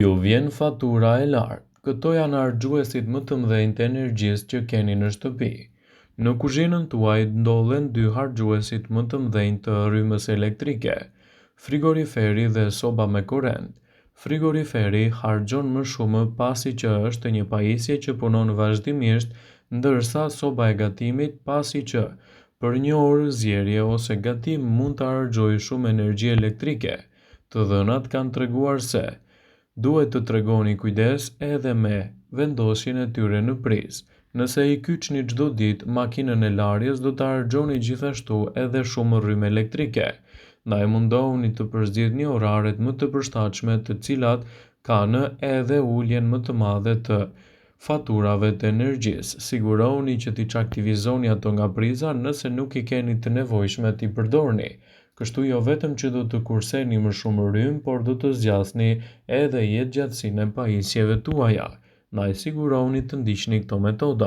Ju vjen fatura e lartë. Këto janë harxhuesit më të mëdhenj të energjisë që keni në shtëpi. Në kuzhinën tuaj ndodhen dy harxhuesit më të mëdhenj të rrymës elektrike: frigoriferi dhe soba me korrent. Frigoriferi harxhon më shumë pasi që është një pajisje që punon vazhdimisht, ndërsa soba e gatimit, pasi që për një orë zjerje ose gatim mund të harxojë shumë energji elektrike. Të dhënat kanë treguar se duhet të tregoni kujdes edhe me vendosjen e tyre në prizë. Nëse i kyçni çdo ditë makinën e larjes, do të harxhoni gjithashtu edhe shumë rrymë elektrike. Ndaj mundohuni të përzgjedhni oraret më të përshtatshme, të cilat kanë edhe uljen më të madhe të faturave të energjisë. Sigurohuni që t'i çaktivizoni ato nga priza nëse nuk i keni të nevojshme t'i përdorni. Kështu jo vetëm që do të kurseni më shumë rrymë, por do të zgjasni edhe jetëgjatësinë e pajisjeve tuaja. Ndaj sigurohuni të ndiqni këto metoda.